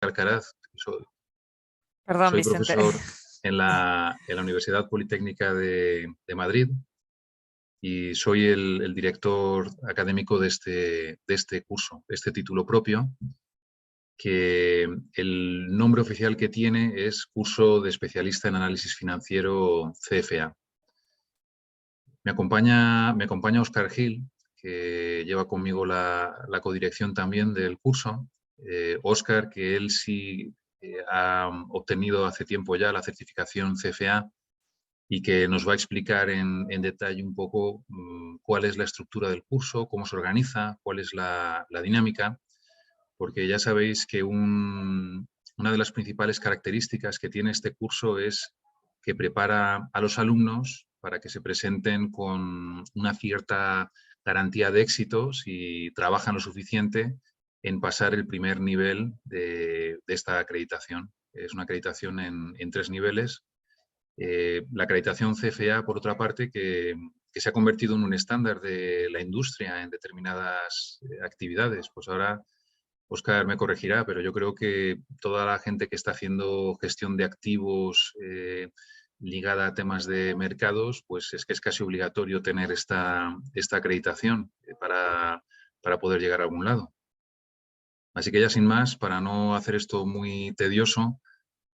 Alcaraz, Perdón, soy Vicente. profesor en la Universidad Politécnica de Madrid y soy el director académico de este curso, este título propio, que el nombre oficial que tiene es Curso de Especialista en Análisis Financiero CFA. Me acompaña Óscar Gil, que lleva conmigo la codirección también del curso. Óscar, que él sí ha obtenido hace tiempo ya la certificación CFA y que nos va a explicar en detalle un poco cuál es la estructura del curso, cómo se organiza, cuál es la dinámica, porque ya sabéis que una de las principales características que tiene este curso es que prepara a los alumnos para que se presenten con una cierta garantía de éxito si trabajan lo suficiente en pasar el primer nivel de esta acreditación. Es una acreditación en 3 niveles. La acreditación CFA, por otra parte, que se ha convertido en un estándar de la industria en determinadas actividades. Pues ahora Óscar me corregirá, pero yo creo que toda la gente que está haciendo gestión de activos ligada a temas de mercados, pues es que es casi obligatorio tener esta acreditación para poder llegar a algún lado. Así que ya sin más, para no hacer esto muy tedioso,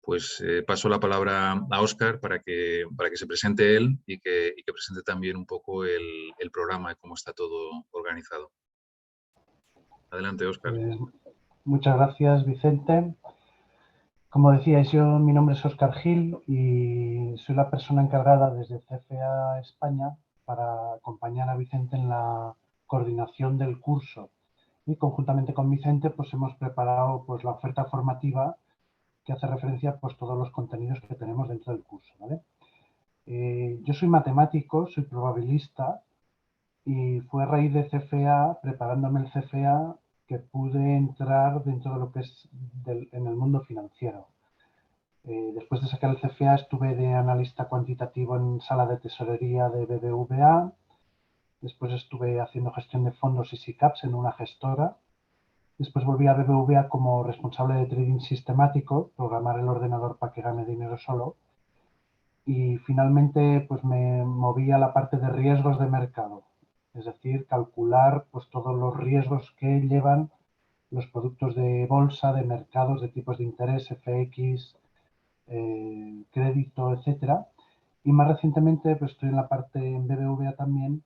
pues paso la palabra a Óscar para que se presente él y que presente también un poco el programa y cómo está todo organizado. Adelante, Óscar. Pues, muchas gracias, Vicente. Como decíais, mi nombre es Óscar Gil y soy la persona encargada desde CFA España para acompañar a Vicente en la coordinación del curso. Y conjuntamente con Vicente pues hemos preparado pues la oferta formativa que hace referencia a pues todos los contenidos que tenemos dentro del curso, ¿vale? Yo soy matemático, soy probabilista y fue a raíz de CFA, preparándome el CFA, que pude entrar dentro de lo que es en el mundo financiero. Después de sacar el CFA estuve de analista cuantitativo en sala de tesorería de BBVA. Después estuve haciendo gestión de fondos y SICAPs en una gestora. Después volví a BBVA como responsable de trading sistemático, programar el ordenador para que gane dinero solo. Y finalmente pues me moví a la parte de riesgos de mercado. Es decir, calcular pues todos los riesgos que llevan los productos de bolsa, de mercados, de tipos de interés, FX, crédito, etcétera. Y más recientemente pues estoy en la parte en BBVA también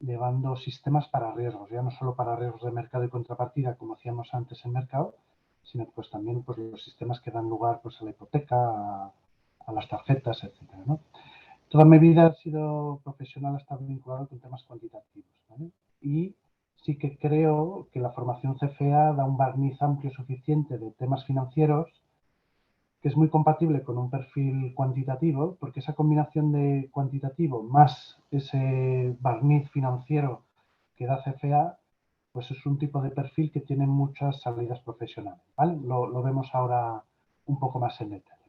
llevando sistemas para riesgos, ya no solo para riesgos de mercado y contrapartida como hacíamos antes en mercado, sino pues también pues los sistemas que dan lugar pues a la hipoteca, a las tarjetas, etcétera, ¿no? Toda mi vida ha sido profesional, ha estado vinculado con temas cuantitativos, ¿vale? Y sí que creo que la formación CFA da un barniz amplio suficiente de temas financieros que es muy compatible con un perfil cuantitativo, porque esa combinación de cuantitativo más ese barniz financiero que da CFA, pues es un tipo de perfil que tiene muchas salidas profesionales, ¿vale? Lo vemos ahora un poco más en detalle.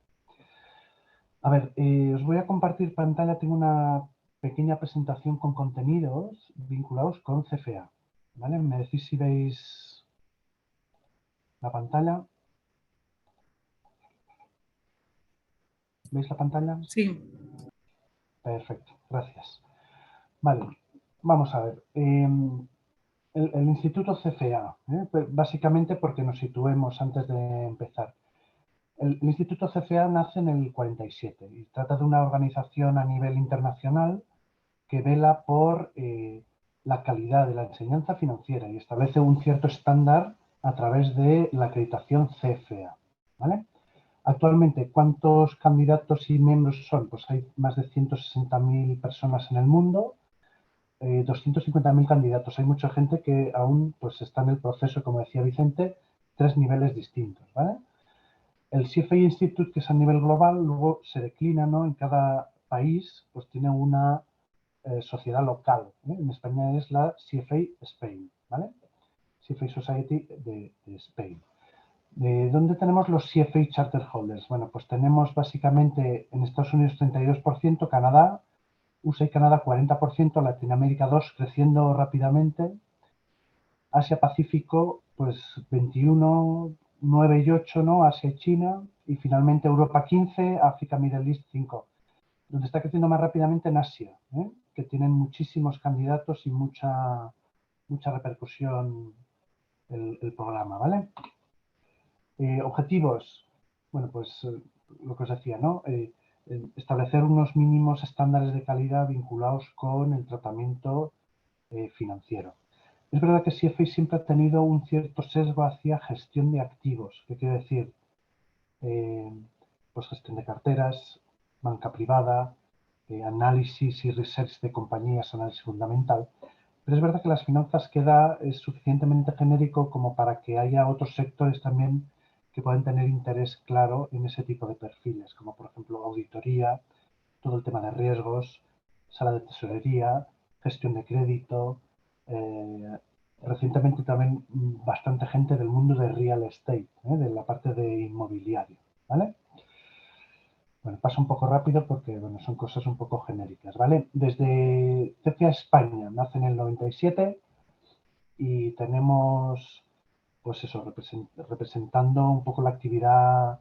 A ver, os voy a compartir pantalla. Tengo una pequeña presentación con contenidos vinculados con CFA, ¿vale? Me decís si veis la pantalla. ¿Veis la pantalla? Sí. Perfecto, gracias. Vale, vamos a ver. El Instituto CFA, básicamente porque nos situemos antes de empezar. El Instituto CFA nace en el 47 y trata de una organización a nivel internacional que vela por la calidad de la enseñanza financiera y establece un cierto estándar a través de la acreditación CFA, ¿vale? Actualmente, ¿cuántos candidatos y miembros son? Pues hay más de 160.000 personas en el mundo, 250.000 candidatos. Hay mucha gente que aún pues, está en el proceso, como decía Vicente, 3 niveles distintos, ¿vale? El CFA Institute, que es a nivel global, luego se declina, ¿no? En cada país pues tiene una sociedad local, ¿eh? En España es la CFA Spain, ¿vale? CFA Society de Spain. ¿De dónde tenemos los CFA Charter Holders? Bueno, pues tenemos básicamente en Estados Unidos 32%, Canadá, USA y Canadá 40%, Latinoamérica 2%, creciendo rápidamente, Asia-Pacífico pues 21%, 9 y 8, ¿no? Asia y China, y finalmente Europa 15, África, Middle East 5. Donde está creciendo más rápidamente en Asia, que tienen muchísimos candidatos y mucha repercusión el programa, ¿vale? Objetivos, bueno, pues lo que os decía, ¿no? Establecer unos mínimos estándares de calidad vinculados con el tratamiento financiero. Es verdad que CFA siempre ha tenido un cierto sesgo hacia gestión de activos, que quiere decir, pues gestión de carteras, banca privada, análisis y research de compañías, análisis fundamental. Pero es verdad que las finanzas es suficientemente genérico como para que haya otros sectores también que pueden tener interés claro en ese tipo de perfiles, como por ejemplo auditoría, todo el tema de riesgos, sala de tesorería, gestión de crédito, recientemente también bastante gente del mundo de real estate, de la parte de inmobiliario, ¿vale? Bueno, paso un poco rápido porque bueno, son cosas un poco genéricas, ¿vale? Desde CFA España nace en el 97 y tenemos, pues eso, representando un poco la actividad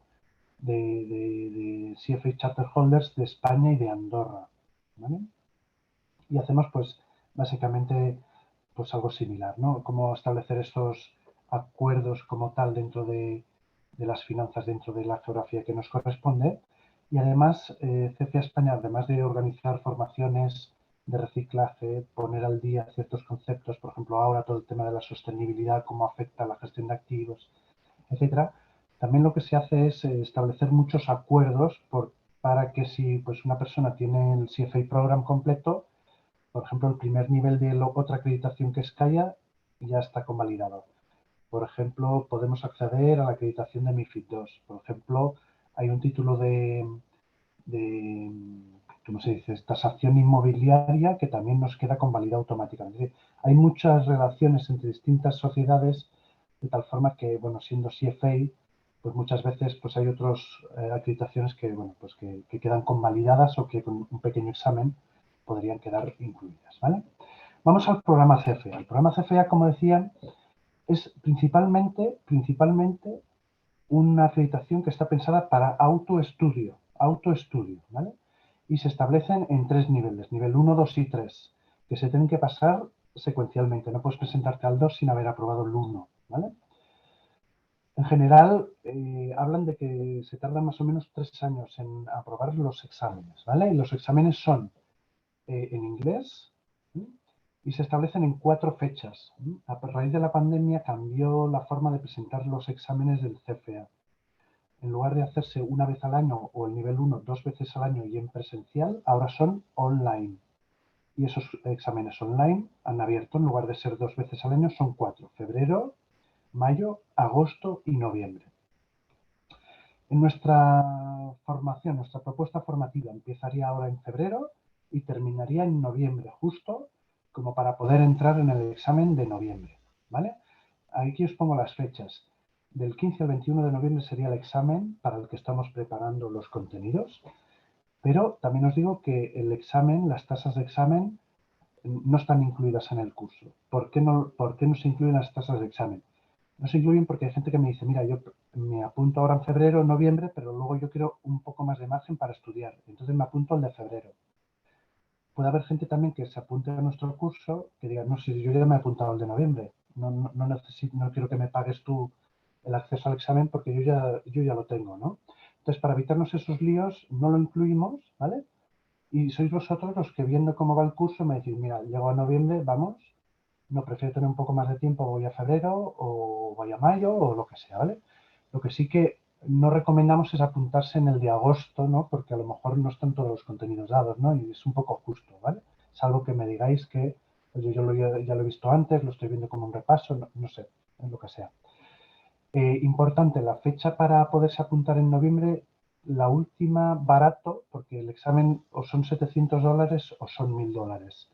de CFA Charter Holders de España y de Andorra, ¿vale? Y hacemos, pues, básicamente, pues algo similar, ¿no? Cómo establecer estos acuerdos como tal dentro de las finanzas, dentro de la geografía que nos corresponde. Y además, CFA España, además de organizar formaciones de reciclaje, poner al día ciertos conceptos, por ejemplo, ahora todo el tema de la sostenibilidad, cómo afecta a la gestión de activos, etcétera, también lo que se hace es establecer muchos acuerdos para que si pues, una persona tiene el CFA Program completo, por ejemplo, el primer nivel de otra acreditación que es CAIA ya está convalidado. Por ejemplo, podemos acceder a la acreditación de MiFID II. Por ejemplo, hay un título de ¿cómo se dice?, tasación inmobiliaria que también nos queda convalidado automáticamente. Es decir, hay muchas relaciones entre distintas sociedades de tal forma que, bueno, siendo CFA, pues muchas veces pues hay otras acreditaciones que, bueno, pues que quedan convalidadas o que con un pequeño examen podrían quedar incluidas, ¿vale? Vamos al programa CFA. El programa CFA, como decía, es principalmente una acreditación que está pensada para autoestudio, ¿vale? Y se establecen en 3 niveles, nivel 1, 2 y 3, que se tienen que pasar secuencialmente. No puedes presentarte al 2 sin haber aprobado el 1, ¿vale? En general, hablan de que se tarda más o menos 3 años en aprobar los exámenes, ¿vale? Y los exámenes son en inglés, ¿sí? Y se establecen en 4 fechas. A raíz de la pandemia cambió la forma de presentar los exámenes del CFA. En lugar de hacerse una vez al año o el nivel 1 2 veces al año y en presencial, ahora son online. Y esos exámenes online han abierto, en lugar de ser 2 veces al año, son 4. Febrero, mayo, agosto y noviembre. En nuestra formación, nuestra propuesta formativa empezaría ahora en febrero y terminaría en noviembre, justo como para poder entrar en el examen de noviembre, ¿vale? Aquí os pongo las fechas. Del 15 al 21 de noviembre sería el examen para el que estamos preparando los contenidos, pero también os digo que el examen, las tasas de examen, no están incluidas en el curso. ¿Por qué no se incluyen las tasas de examen? No se incluyen porque hay gente que me dice, mira, yo me apunto ahora en febrero, noviembre, pero luego yo quiero un poco más de margen para estudiar. Entonces me apunto al de febrero. Puede haber gente también que se apunte a nuestro curso que diga, no, si yo ya me he apuntado al de noviembre, no quiero que me pagues tú el acceso al examen porque yo ya lo tengo, ¿no? Entonces, para evitarnos esos líos, no lo incluimos, ¿vale? Y sois vosotros los que, viendo cómo va el curso, me decís, mira, llego a noviembre, vamos, no, prefiero tener un poco más de tiempo, voy a febrero o voy a mayo o lo que sea, ¿vale? Lo que sí que no recomendamos es apuntarse en el de agosto, ¿no? Porque a lo mejor no están todos los contenidos dados, ¿no? Y es un poco justo, ¿vale? Salvo que me digáis que, oye, ya lo he visto antes, lo estoy viendo como un repaso, no sé, lo que sea. Importante, la fecha para poderse apuntar en noviembre, la última barato, porque el examen o son $700 o son $1000.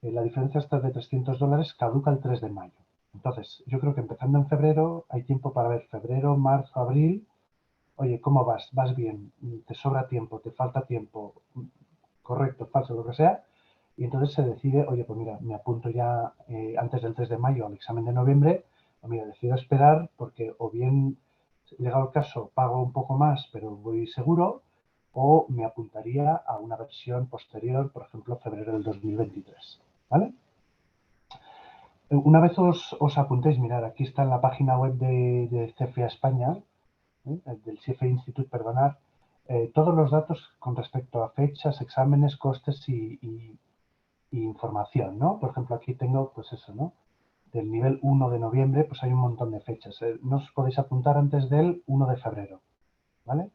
La diferencia está de $300, caduca el 3 de mayo. Entonces, yo creo que empezando en febrero hay tiempo para ver febrero, marzo, abril. Oye, ¿cómo vas? ¿Vas bien? ¿Te sobra tiempo? ¿Te falta tiempo? ¿Correcto? ¿Falso? Lo que sea. Y entonces se decide, oye, pues mira, me apunto ya antes del 3 de mayo al examen de noviembre O mira, decido esperar porque o bien, llegado el caso, pago un poco más, pero voy seguro, o me apuntaría a una versión posterior, por ejemplo, febrero del 2023, ¿vale? Una vez os apuntéis, mirad, aquí está en la página web de CFA España, del CFA Institute, perdonad, todos los datos con respecto a fechas, exámenes, costes y información, ¿no? Por ejemplo, aquí tengo, pues eso, ¿no? Del nivel 1 de noviembre, pues hay un montón de fechas. No os podéis apuntar antes del 1 de febrero, ¿vale?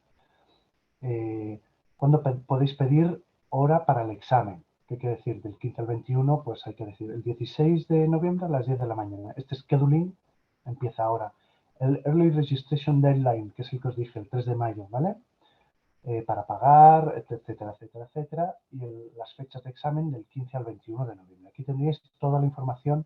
¿Cuándo podéis pedir hora para el examen? ¿Qué quiere decir? Del 15 al 21, pues hay que decir el 16 de noviembre a las 10 de la mañana. Este scheduling empieza ahora. El Early Registration Deadline, que es el que os dije, el 3 de mayo, ¿vale? Para pagar, etcétera, etcétera, etcétera. Y las fechas de examen del 15 al 21 de noviembre. Aquí tendréis toda la información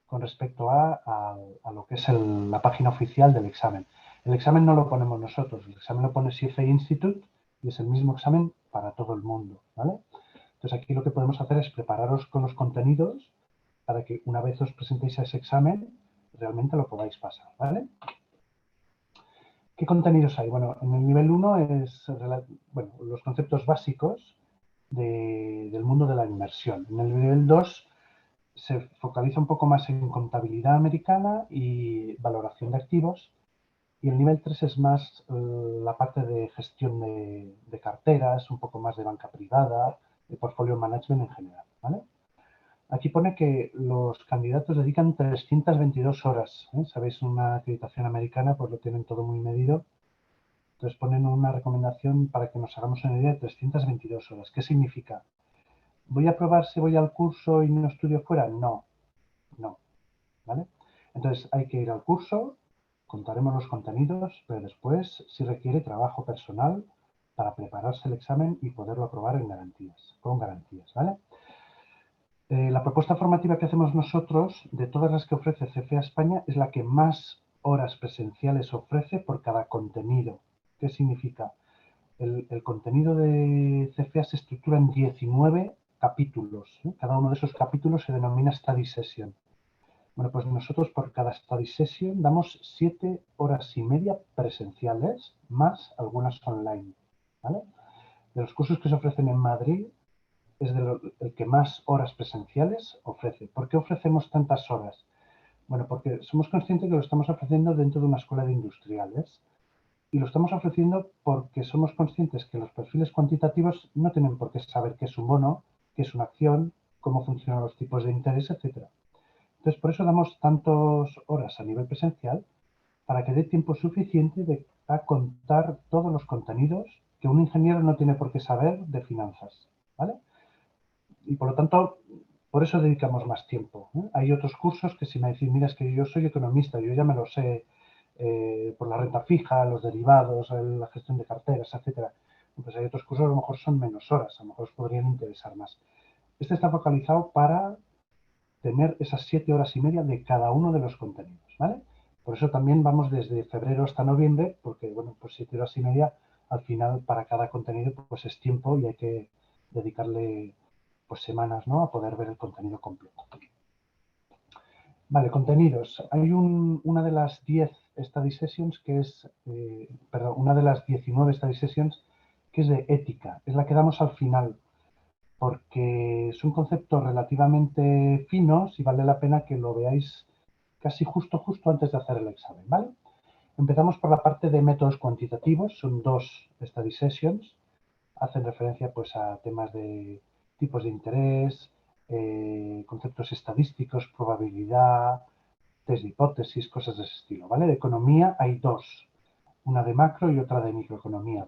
con respecto a lo que es la página oficial del examen. El examen no lo ponemos nosotros, el examen lo pone CFA Institute y es el mismo examen para todo el mundo, ¿vale? Entonces aquí lo que podemos hacer es prepararos con los contenidos para que una vez os presentéis a ese examen realmente lo podáis pasar, ¿vale? ¿Qué contenidos hay? Bueno, en el nivel 1 es los conceptos básicos del mundo de la inversión. En el nivel 2 se focaliza un poco más en contabilidad americana y valoración de activos. Y el nivel 3 es más la parte de gestión de carteras, un poco más de banca privada, de portfolio management en general, ¿vale? Aquí pone que los candidatos dedican 322 horas. Sabéis, una acreditación americana pues lo tienen todo muy medido. Entonces ponen una recomendación para que nos hagamos una idea de 322 horas. ¿Qué significa? ¿Voy a probar si voy al curso y no estudio fuera? No, no, ¿vale? Entonces hay que ir al curso, contaremos los contenidos, pero después sí requiere trabajo personal para prepararse el examen y poderlo aprobar con garantías, ¿vale? La propuesta formativa que hacemos nosotros, de todas las que ofrece CFA España, es la que más horas presenciales ofrece por cada contenido. ¿Qué significa? El contenido de CFA se estructura en 19 capítulos. Cada uno de esos capítulos se denomina Study Session. Bueno, pues nosotros por cada Study Session damos 7 horas y media presenciales, más algunas online, ¿vale? De los cursos que se ofrecen en Madrid, es el que más horas presenciales ofrece. ¿Por qué ofrecemos tantas horas? Bueno, porque somos conscientes que lo estamos ofreciendo dentro de una escuela de industriales y lo estamos ofreciendo porque somos conscientes que los perfiles cuantitativos no tienen por qué saber qué es un bono, qué es una acción, cómo funcionan los tipos de interés, etc. Entonces, por eso damos tantas horas a nivel presencial para que dé tiempo suficiente a contar todos los contenidos que un ingeniero no tiene por qué saber de finanzas, ¿vale? Y por lo tanto, por eso dedicamos más tiempo, ¿eh? Hay otros cursos que si me decís, mira, es que yo soy economista, yo ya me lo sé por la renta fija, los derivados, la gestión de carteras, etcétera. Pues hay otros cursos que a lo mejor son menos horas, a lo mejor os podrían interesar más. Este está focalizado para tener esas 7 horas y media de cada uno de los contenidos, ¿vale? Por eso también vamos desde febrero hasta noviembre, porque, bueno, pues 7 horas y media al final para cada contenido pues es tiempo y hay que dedicarle pues semanas, ¿no?, a poder ver el contenido completo. Vale, contenidos. Hay una de las 10 study sessions que es, una de las 19 study sessions que es de ética. Es la que damos al final, porque son conceptos relativamente finos y vale la pena que lo veáis casi justo antes de hacer el examen, ¿vale? Empezamos por la parte de métodos cuantitativos. Son 2 study sessions. Hacen referencia pues a temas de tipos de interés, conceptos estadísticos, probabilidad, test de hipótesis, cosas de ese estilo, ¿vale? De economía hay 2, una de macro y otra de microeconomía.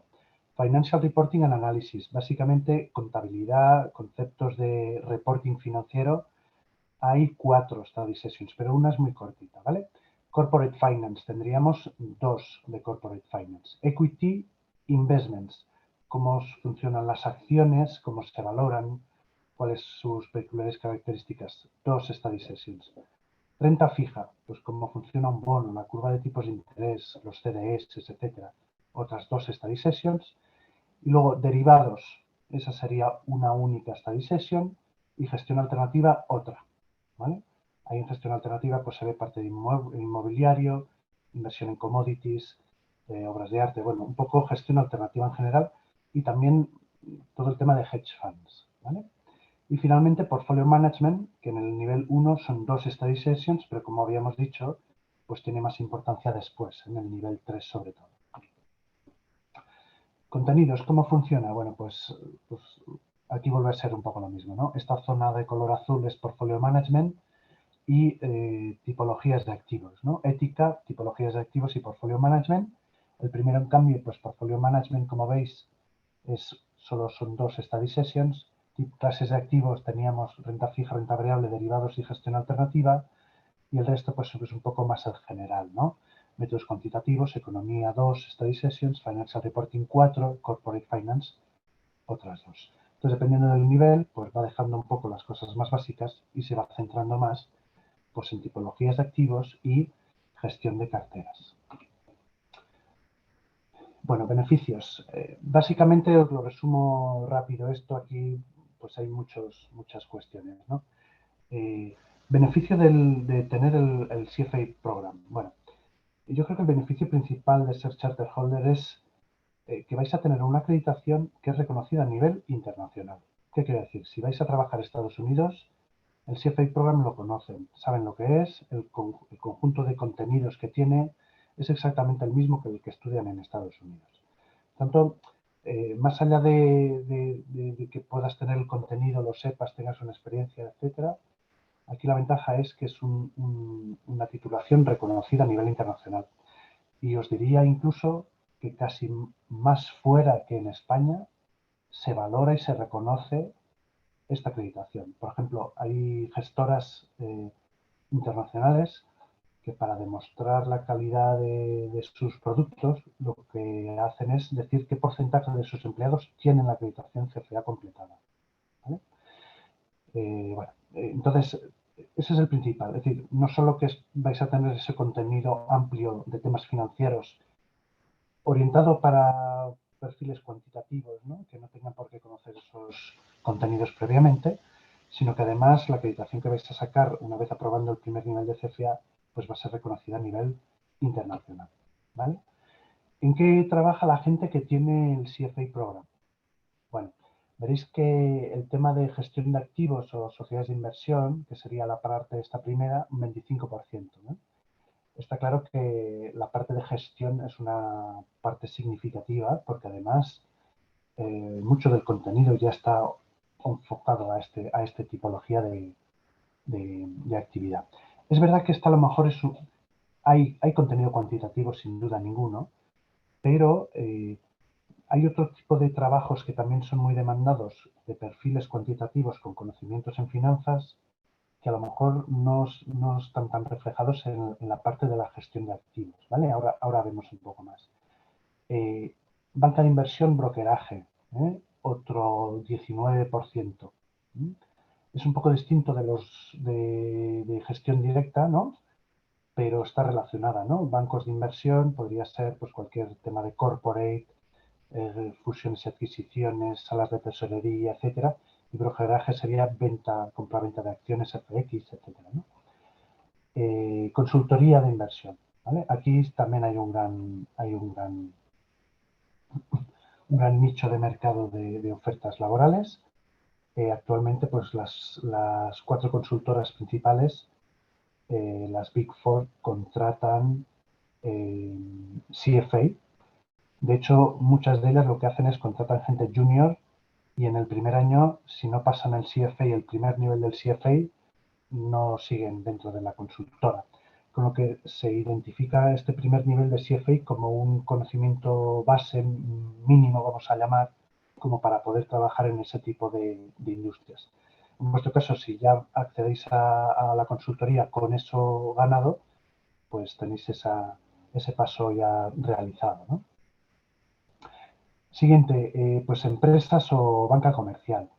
Financial Reporting and Analysis, básicamente contabilidad, conceptos de reporting financiero, hay 4 study sessions, pero una es muy cortita, ¿vale? Corporate Finance, tendríamos 2 de Corporate Finance. Equity Investments, cómo funcionan las acciones, cómo se valoran, cuáles sus peculiares características, 2 study sessions. Renta fija, pues cómo funciona un bono, la curva de tipos de interés, los CDS, etcétera. Otras 2 study sessions. Y luego derivados, esa sería una única study session y gestión alternativa otra, ¿vale? Ahí en gestión alternativa pues se ve parte de inmobiliario, inversión en commodities, obras de arte, bueno, un poco gestión alternativa en general y también todo el tema de hedge funds, ¿vale? Y finalmente portfolio management, que en el nivel 1 son 2 study sessions, pero como habíamos dicho, pues tiene más importancia después, en el nivel 3 sobre todo. Contenidos, ¿cómo funciona? Bueno, pues aquí vuelve a ser un poco lo mismo, ¿no? Esta zona de color azul es portfolio management y tipologías de activos, ¿no? Ética, tipologías de activos y portfolio management. El primero, en cambio, pues portfolio management, como veis, solo son 2 study sessions. Clases de activos teníamos renta fija, renta variable, derivados y gestión alternativa. Y el resto pues es un poco más el general, ¿no? Métodos cuantitativos, economía 2, study sessions, financial reporting 4, corporate finance otras 2. Entonces, dependiendo del nivel, pues va dejando un poco las cosas más básicas y se va centrando más pues, en tipologías de activos y gestión de carteras. Bueno, beneficios. Básicamente os lo resumo rápido esto. Aquí pues hay muchas cuestiones, ¿no? Beneficio de tener el CFA Program. Bueno, yo creo que el beneficio principal de ser Charter Holder es que vais a tener una acreditación que es reconocida a nivel internacional. ¿Qué quiere decir? Si vais a trabajar a Estados Unidos, el CFA Program lo conocen, saben lo que es, el conjunto de contenidos que tiene es exactamente el mismo que el que estudian en Estados Unidos. Tanto, más allá de que puedas tener el contenido, lo sepas, tengas una experiencia, etcétera, aquí la ventaja es que es una titulación reconocida a nivel internacional. Y os diría incluso que casi más fuera que en España se valora y se reconoce esta acreditación. Por ejemplo, hay gestoras internacionales que para demostrar la calidad de sus productos lo que hacen es decir qué porcentaje de sus empleados tienen la acreditación CFA completada. ¿Vale? Bueno, entonces, ese es el principal. Es decir, no solo que vais a tener ese contenido amplio de temas financieros orientado para perfiles cuantitativos, ¿no? Que no tengan por qué conocer esos contenidos previamente, sino que además la acreditación que vais a sacar una vez aprobando el primer nivel de CFA, pues va a ser reconocida a nivel internacional. ¿Vale? ¿En qué trabaja la gente que tiene el CFA Program? Bueno, veréis que el tema de gestión de activos o sociedades de inversión, que sería la parte de esta primera, un 25%. ¿no? Está claro que la parte de gestión es una parte significativa porque además mucho del contenido ya está enfocado a esta tipología de actividad. Es verdad que esta a lo mejor hay contenido cuantitativo sin duda ninguno, pero hay otro tipo de trabajos que también son muy demandados de perfiles cuantitativos con conocimientos en finanzas que a lo mejor no están tan reflejados en la parte de la gestión de activos. ¿Vale? Ahora vemos un poco más. Banca de inversión, brokeraje, otro 19%. Es un poco distinto de los de gestión directa, ¿no? Pero está relacionada, ¿no? Bancos de inversión podría ser pues, cualquier tema de corporate, fusiones y adquisiciones, salas de tesorería, etcétera. Y brokeraje sería compra-venta de acciones, FX, etcétera, ¿no? Consultoría de inversión, ¿vale? Aquí también hay un gran nicho de mercado de ofertas laborales. Actualmente, pues las 4 consultoras principales, las Big Four, contratan CFA. De hecho, muchas de ellas lo que hacen es contratar gente junior y en el primer año, si no pasan el CFA y el primer nivel del CFA, no siguen dentro de la consultora. Con lo que se identifica este primer nivel de CFA como un conocimiento base mínimo, vamos a llamar, como para poder trabajar en ese tipo de industrias. En vuestro caso, si ya accedéis a la consultoría con eso ganado, pues tenéis ese paso ya realizado, ¿no? Siguiente, pues empresas o banca comercial.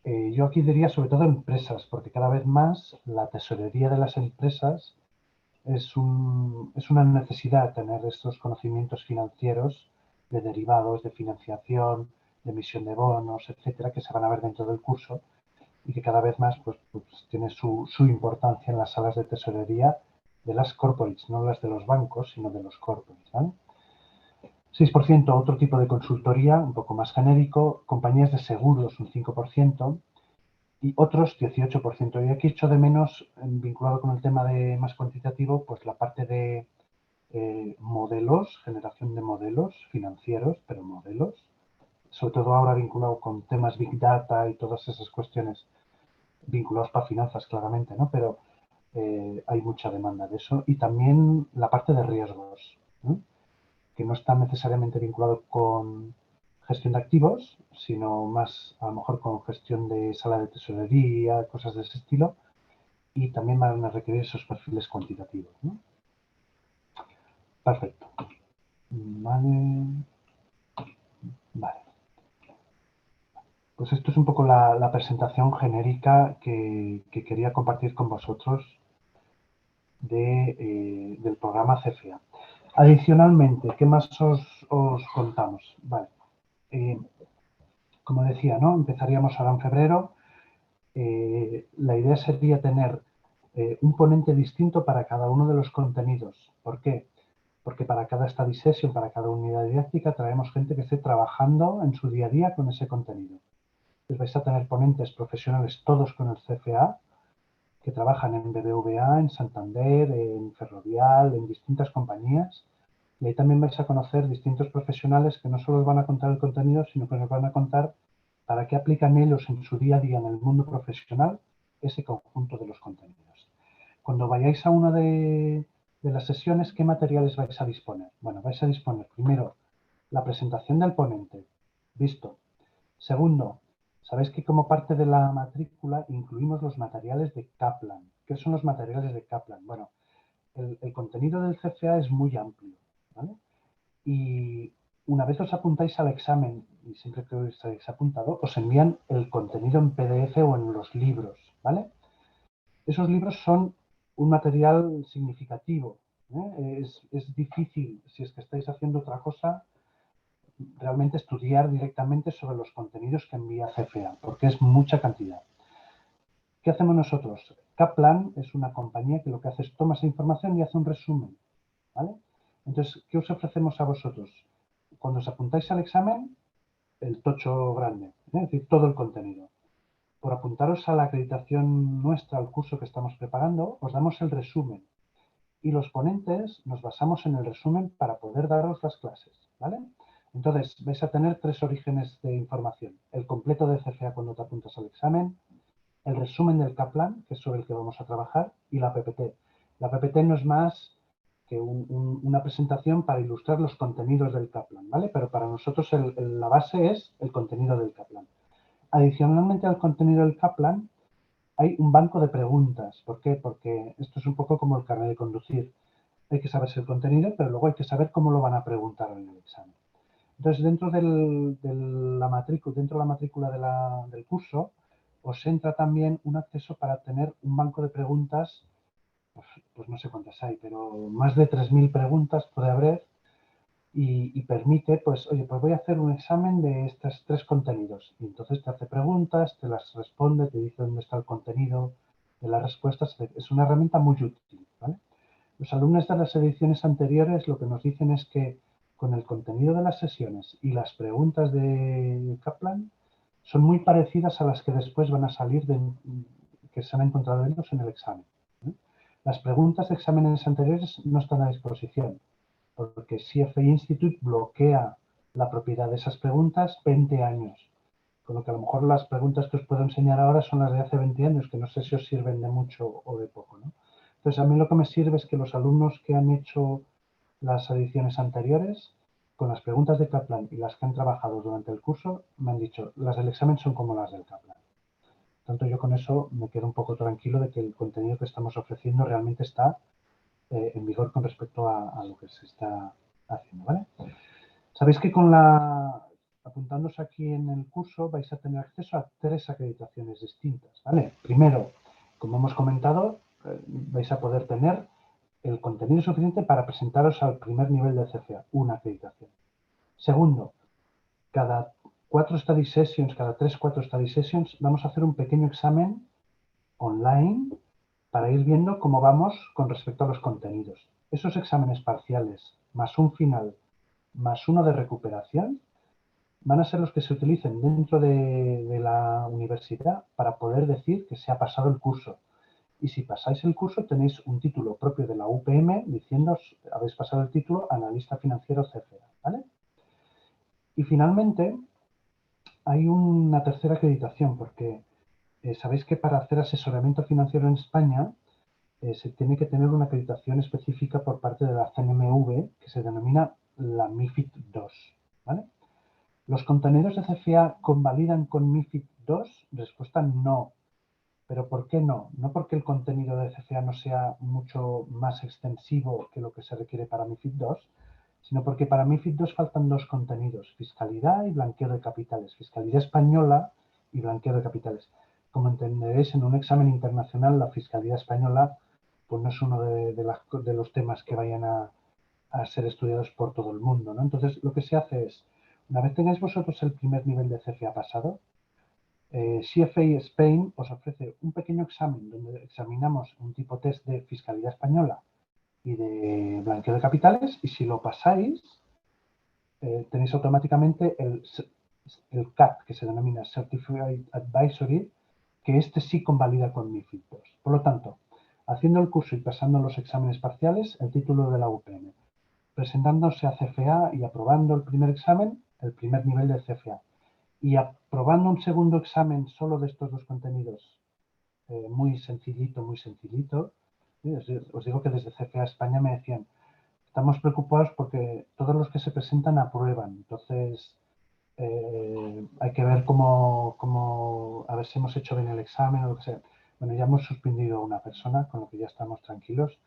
Yo aquí diría sobre todo empresas, porque cada vez más la tesorería de las empresas es una necesidad tener estos conocimientos financieros de derivados, de financiación, de emisión de bonos, etcétera, que se van a ver dentro del curso y que cada vez más pues, tiene su importancia en las salas de tesorería de las corporates, no las de los bancos, sino de los corporates, ¿vale? 6% otro tipo de consultoría, un poco más genérico, compañías de seguros un 5% y otros 18%. Y aquí echo de menos, vinculado con el tema de más cuantitativo, pues la parte de modelos, generación de modelos financieros, pero modelos, sobre todo ahora vinculado con temas Big Data y todas esas cuestiones vinculados para finanzas claramente, ¿no? Pero hay mucha demanda de eso. Y también la parte de riesgos, ¿no? Que no está necesariamente vinculado con gestión de activos, sino más a lo mejor con gestión de sala de tesorería, cosas de ese estilo, y también van a requerir esos perfiles cuantitativos, ¿no? Perfecto. Vale. Pues esto es un poco la presentación genérica que quería compartir con vosotros del programa CFA. Adicionalmente, ¿qué más os contamos? Vale. Como decía, ¿no? Empezaríamos ahora en febrero. La idea sería tener un ponente distinto para cada uno de los contenidos. ¿Por qué? Porque para cada study session, para cada unidad didáctica, traemos gente que esté trabajando en su día a día con ese contenido. Entonces vais a tener ponentes profesionales todos con el CFA, que trabajan en BBVA, en Santander, en Ferrovial, en distintas compañías. Y ahí también vais a conocer distintos profesionales que no solo os van a contar el contenido, sino que os van a contar para qué aplican ellos en su día a día en el mundo profesional ese conjunto de los contenidos. Cuando vayáis a una de las sesiones, ¿qué materiales vais a disponer? Bueno, vais a disponer primero la presentación del ponente, visto. Segundo, sabéis que como parte de la matrícula incluimos los materiales de Kaplan. ¿Qué son los materiales de Kaplan? Bueno, el contenido del CFA es muy amplio, ¿vale? Y una vez os apuntáis al examen, y siempre que os habéis apuntado, os envían el contenido en PDF o en los libros, ¿vale? Esos libros son un material significativo, ¿eh? Es difícil, si es que estáis haciendo otra cosa, realmente estudiar directamente sobre los contenidos que envía CFA, porque es mucha cantidad. ¿Qué hacemos nosotros? Kaplan es una compañía que lo que hace es toma esa información y hace un resumen, ¿vale? Entonces, ¿qué os ofrecemos a vosotros? Cuando os apuntáis al examen, el tocho grande, es decir, todo el contenido. Por apuntaros a la acreditación nuestra, al curso que estamos preparando, os damos el resumen. Y los ponentes nos basamos en el resumen para poder daros las clases, ¿vale? Entonces, vais a tener 3 orígenes de información. El completo de CFA cuando te apuntas al examen, el resumen del Kaplan, que es sobre el que vamos a trabajar, y la PPT. La PPT no es más que una presentación para ilustrar los contenidos del Kaplan, ¿vale? Pero para nosotros la base es el contenido del Kaplan. Adicionalmente al contenido del Kaplan, hay un banco de preguntas. ¿Por qué? Porque esto es un poco como el carnet de conducir. Hay que saberse el contenido, pero luego hay que saber cómo lo van a preguntar en el examen. Entonces, dentro de la matrícula del curso, os entra también un acceso para tener un banco de preguntas, pues no sé cuántas hay, pero más de 3.000 preguntas puede haber y permite, pues, oye, pues voy a hacer un examen de estos 3 contenidos. Y entonces te hace preguntas, te las responde, te dice dónde está el contenido de las respuestas. Es una herramienta muy útil, ¿vale? Los alumnos de las ediciones anteriores lo que nos dicen es que con el contenido de las sesiones y las preguntas de Kaplan son muy parecidas a las que después van a salir que se han encontrado ellos en el examen, ¿eh? Las preguntas de exámenes anteriores no están a disposición, porque CFA Institute bloquea la propiedad de esas preguntas 20 años. Con lo que a lo mejor las preguntas que os puedo enseñar ahora son las de hace 20 años, que no sé si os sirven de mucho o de poco, ¿no? Entonces, a mí lo que me sirve es que los alumnos que han hecho las ediciones anteriores, con las preguntas de Kaplan y las que han trabajado durante el curso, me han dicho, las del examen son como las del Kaplan. Tanto yo con eso me quedo un poco tranquilo de que el contenido que estamos ofreciendo realmente está en vigor con respecto a lo que se está haciendo, ¿vale? Sabéis que apuntándose aquí en el curso vais a tener acceso a 3 acreditaciones distintas, ¿vale? Primero, como hemos comentado, vais a poder tener el contenido suficiente para presentaros al primer nivel de CFA, una acreditación. Segundo, cada 4 study sessions, cada 3-4 study sessions, vamos a hacer un pequeño examen online para ir viendo cómo vamos con respecto a los contenidos. Esos exámenes parciales, más un final, más uno de recuperación, van a ser los que se utilicen dentro de la universidad para poder decir que se ha pasado el curso. Y si pasáis el curso, tenéis un título propio de la UPM diciendo habéis pasado el título analista financiero CFA, ¿vale? Y finalmente, hay una tercera acreditación, porque sabéis que para hacer asesoramiento financiero en España se tiene que tener una acreditación específica por parte de la CNMV, que se denomina la MiFID II, ¿vale? ¿Los contenidos de CFA convalidan con MiFID II? Respuesta no. ¿Pero por qué no? No porque el contenido de CFA no sea mucho más extensivo que lo que se requiere para MiFID II, sino porque para MiFID II faltan dos contenidos, fiscalidad y blanqueo de capitales, fiscalidad española y blanqueo de capitales. Como entenderéis, en un examen internacional, la fiscalidad española pues no es uno de los temas que vayan a ser estudiados por todo el mundo, ¿no? Entonces, lo que se hace es, una vez tengáis vosotros el primer nivel de CFA pasado, CFA Spain os ofrece un pequeño examen donde examinamos un tipo test de fiscalidad española y de blanqueo de capitales, y si lo pasáis, tenéis automáticamente el CAT, que se denomina Certified Advisory, que este sí convalida con MiFID II. Por lo tanto, haciendo el curso y pasando los exámenes parciales, el título de la UPM. Presentándose a CFA y aprobando el primer examen, el primer nivel de CFA. Y aprobando un segundo examen solo de estos dos contenidos, muy sencillito, muy sencillito. Os digo que desde CFA España me decían, estamos preocupados porque todos los que se presentan aprueban. Entonces, hay que ver a ver si hemos hecho bien el examen o lo que sea. Bueno, ya hemos suspendido a una persona, con lo que ya estamos tranquilos.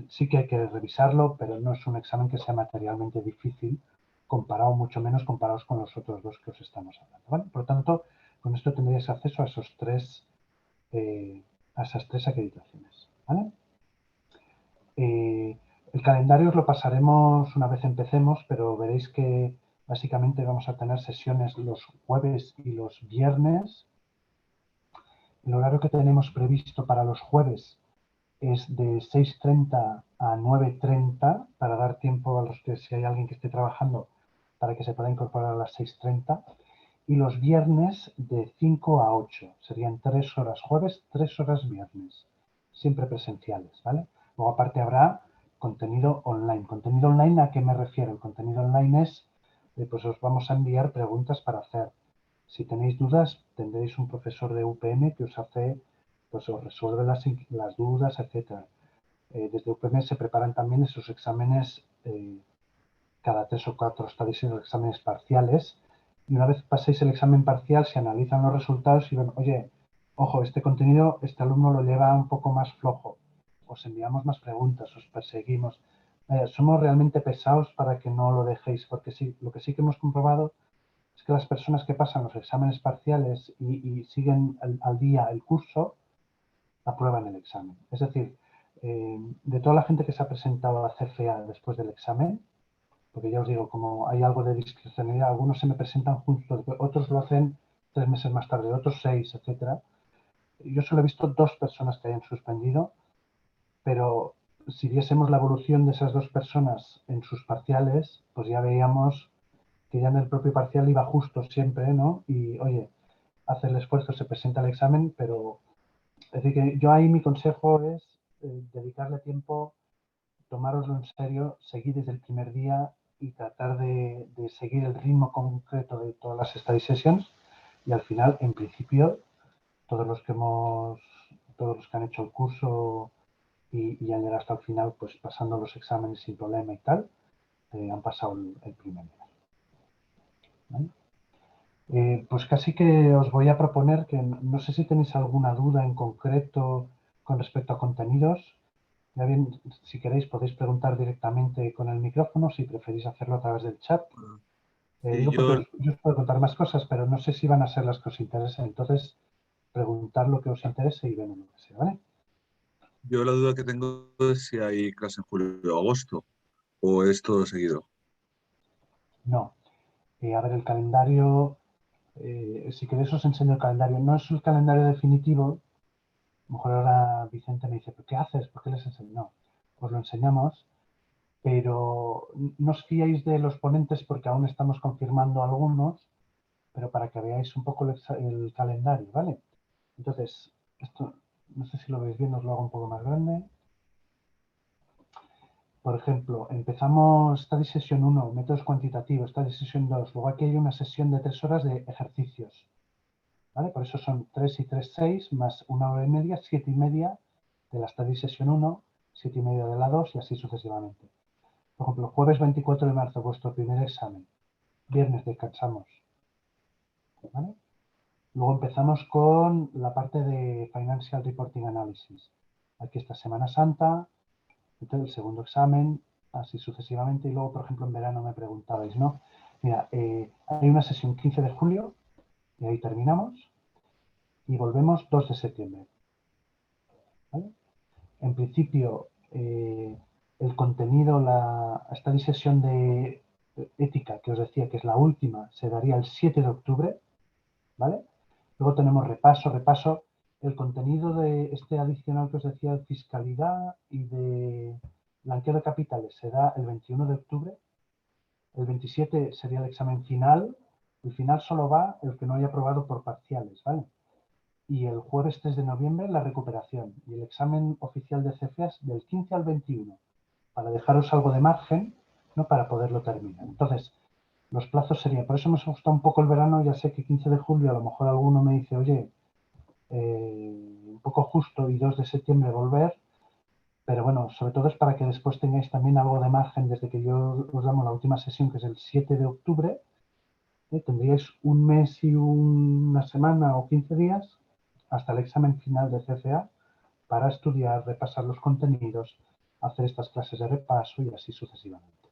Sí que hay que revisarlo, pero no es un examen que sea materialmente difícil, mucho menos comparados con los otros dos que os estamos hablando, ¿vale? Por lo tanto, con esto tendréis acceso a esas tres acreditaciones, ¿vale? El calendario os lo pasaremos una vez empecemos, pero veréis que básicamente vamos a tener sesiones los jueves y los viernes. El horario que tenemos previsto para los jueves es de 6:30 a 9:30 para dar tiempo a los que, si hay alguien que esté trabajando, para que se pueda incorporar a las 6:30. Y los viernes de 5 a 8. Serían 3 horas jueves, 3 horas viernes. Siempre presenciales, ¿vale? Luego aparte habrá contenido online. ¿Contenido online a qué me refiero? El contenido online es, pues os vamos a enviar preguntas para hacer. Si tenéis dudas, tendréis un profesor de UPM que os hace, pues os resuelve las dudas, etc. Desde UPM se preparan también esos exámenes cada 3 o 4 studies, los exámenes parciales. Y una vez paséis el examen parcial, se analizan los resultados y ven, oye, ojo, este contenido, este alumno lo lleva un poco más flojo. Os enviamos más preguntas, os perseguimos. Somos realmente pesados para que no lo dejéis, porque sí, lo que sí que hemos comprobado es que las personas que pasan los exámenes parciales y siguen al día el curso, aprueban el examen. Es decir, de toda la gente que se ha presentado a CFA después del examen, porque ya os digo, como hay algo de discrecionalidad, algunos se me presentan juntos, otros lo hacen 3 meses más tarde, otros 6, etc. Yo solo he visto 2 personas que hayan suspendido, pero si viésemos la evolución de esas 2 personas en sus parciales, pues ya veíamos que ya en el propio parcial iba justo siempre, ¿no? Y, oye, hace el esfuerzo, se presenta el examen, pero es decir, que yo ahí mi consejo es dedicarle tiempo, tomároslo en serio, seguir desde el primer día y tratar de seguir el ritmo concreto de todas las study sessions, y al final, en principio, todos los que han hecho el curso y han llegado hasta el final, pues pasando los exámenes sin problema y tal, han pasado el primer nivel. ¿Vale? Pues casi que os voy a proponer que, no sé si tenéis alguna duda en concreto con respecto a contenidos. Ya bien, si queréis podéis preguntar directamente con el micrófono, si preferís hacerlo a través del chat. Digo porque yo os puedo contar más cosas, pero no sé si van a ser las que os interesen. Entonces, preguntar lo que os interese y vemos lo que sea, ¿vale? Yo la duda que tengo es si hay clase en julio o agosto, o es todo seguido. No. A ver, el calendario, si queréis os enseño el calendario. No es el calendario definitivo. A lo mejor ahora Vicente me dice, ¿pero qué haces? ¿Por qué les enseño? No, os lo enseñamos, pero no os fiéis de los ponentes porque aún estamos confirmando algunos, pero para que veáis un poco el calendario, ¿vale? Entonces, esto, no sé si lo veis bien, os lo hago un poco más grande. Por ejemplo, empezamos Study Session 1, métodos cuantitativos, Study Session 2, luego aquí hay una sesión de 3 horas de ejercicios, ¿vale? Por eso son 3 y 3, 6, más 1 hora y media, 7 y media de la Study Session 1, 7 y media de la 2 y así sucesivamente. Por ejemplo, jueves 24 de marzo, vuestro primer examen. Viernes descansamos, ¿vale? Luego empezamos con la parte de Financial Reporting Analysis. Aquí está Semana Santa, entonces el segundo examen, así sucesivamente. Y luego, por ejemplo, en verano me preguntabais, ¿no? Mira, hay una sesión 15 de julio y ahí terminamos. Y volvemos 2 de septiembre. ¿Vale? En principio, el contenido, la study sesión de ética, que os decía que es la última, se daría el 7 de octubre. ¿Vale? Luego tenemos repaso. El contenido de este adicional que os decía de fiscalidad y de blanqueo de capitales se da el 21 de octubre. El 27 sería el examen final. El final solo va el que no haya aprobado por parciales, ¿vale? Y el jueves 3 de noviembre la recuperación. Y el examen oficial de CFEAS del 15 al 21, para dejaros algo de margen, ¿no? Para poderlo terminar. Entonces, los plazos serían, por eso me gusta un poco el verano, ya sé que 15 de julio a lo mejor alguno me dice, oye, un poco justo y 2 de septiembre volver, pero bueno, sobre todo es para que después tengáis también algo de margen desde que yo os damos la última sesión, que es el 7 de octubre, tendríais un mes y una semana o 15 días hasta el examen final de CFA para estudiar, repasar los contenidos, hacer estas clases de repaso y así sucesivamente.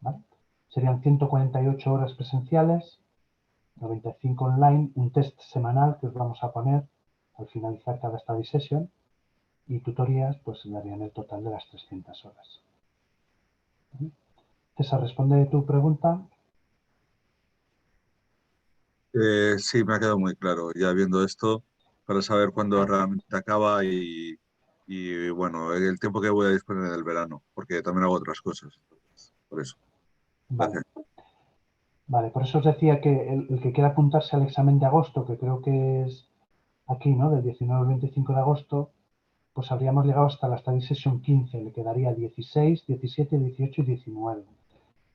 ¿Vale? Serían 148 horas presenciales, 95 online, un test semanal que os vamos a poner al finalizar cada study session y tutorías pues darían el total de las 300 horas. César, ¿responde tu pregunta? Sí, me ha quedado muy claro ya viendo esto para saber cuándo realmente acaba y, bueno, el tiempo que voy a disponer en el verano, porque también hago otras cosas. Entonces, por eso. Vale. Gracias. Vale, por eso os decía que el que quiera apuntarse al examen de agosto, que creo que es aquí, ¿no? Del 19 al 25 de agosto, pues habríamos llegado hasta la study session 15, le quedaría 16, 17, 18 y 19.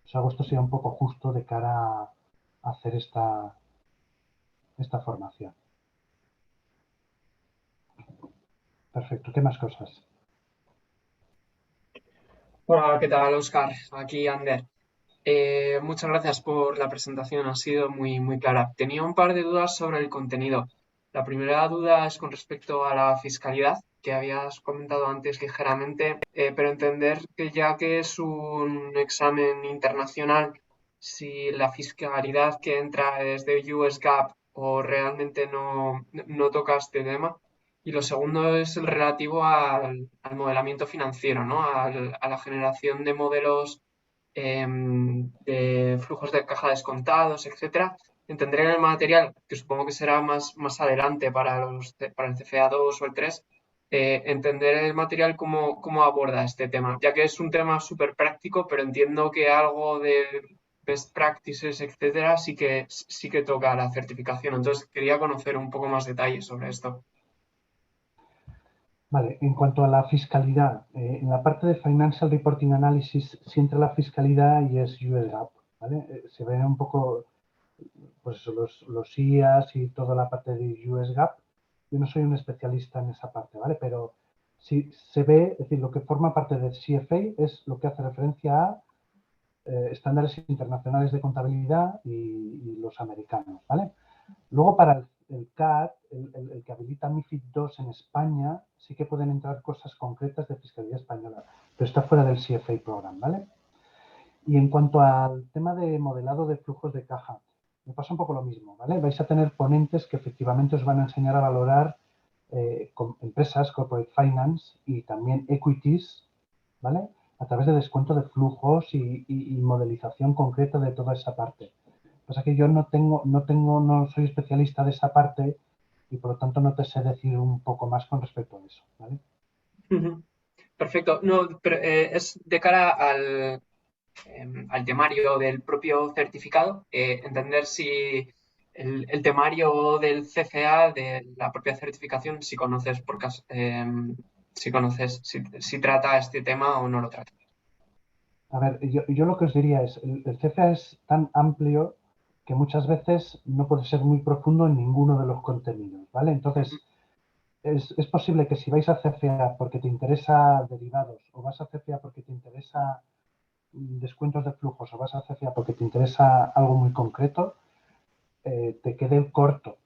Pues agosto sería un poco justo de cara a hacer esta formación. Perfecto, ¿qué más cosas? Hola, ¿qué tal, Oscar? Aquí Ander. Muchas gracias por la presentación, ha sido muy clara. Tenía un par de dudas sobre el contenido. La primera duda es con respecto a la fiscalidad, que habías comentado antes ligeramente, pero entender que ya que es un examen internacional, si la fiscalidad que entra es de US GAAP o realmente no toca este tema. Y lo segundo es el relativo al modelamiento financiero, ¿no? A la generación de modelos de flujos de caja descontados, etcétera. Entenderé en el material, que supongo que será más adelante para el CFA2 o el 3, entender el material cómo aborda este tema, ya que es un tema súper práctico, pero entiendo que algo de best practices, etcétera, sí que toca la certificación. Entonces, quería conocer un poco más detalles sobre esto. Vale, en cuanto a la fiscalidad, en la parte de Financial Reporting Analysis sí entra la fiscalidad y es US GAAP, ¿vale? Se ven un poco pues eso, los IAS y toda la parte de US GAAP. Yo no soy un especialista en esa parte, ¿vale? Pero si se ve, es decir, lo que forma parte del CFA es lo que hace referencia a estándares internacionales de contabilidad y los americanos, ¿vale? Luego para el CAT, el que habilita MiFID II en España, sí que pueden entrar cosas concretas de fiscalía española, pero está fuera del CFA Program, ¿vale? Y en cuanto al tema de modelado de flujos de caja, me pasa un poco lo mismo, ¿vale? Vais a tener ponentes que efectivamente os van a enseñar a valorar con empresas, corporate finance y también equities, ¿vale? A través de descuento de flujos y modelización concreta de toda esa parte. Pasa que yo no soy especialista de esa parte y por lo tanto no te sé decir un poco más con respecto a eso, ¿vale? Ujú. Perfecto. No, pero es de cara al temario del propio certificado, entender si el temario del CFA, de la propia certificación, si conoces si conoces, si trata este tema o no lo trata. A ver, yo lo que os diría es, el CFA es tan amplio que muchas veces no puede ser muy profundo en ninguno de los contenidos, ¿vale? Entonces, es posible que si vais a CFA porque te interesa derivados o vas a CFA porque te interesa descuentos de flujos o vas a CFA porque te interesa algo muy concreto, te quede corto,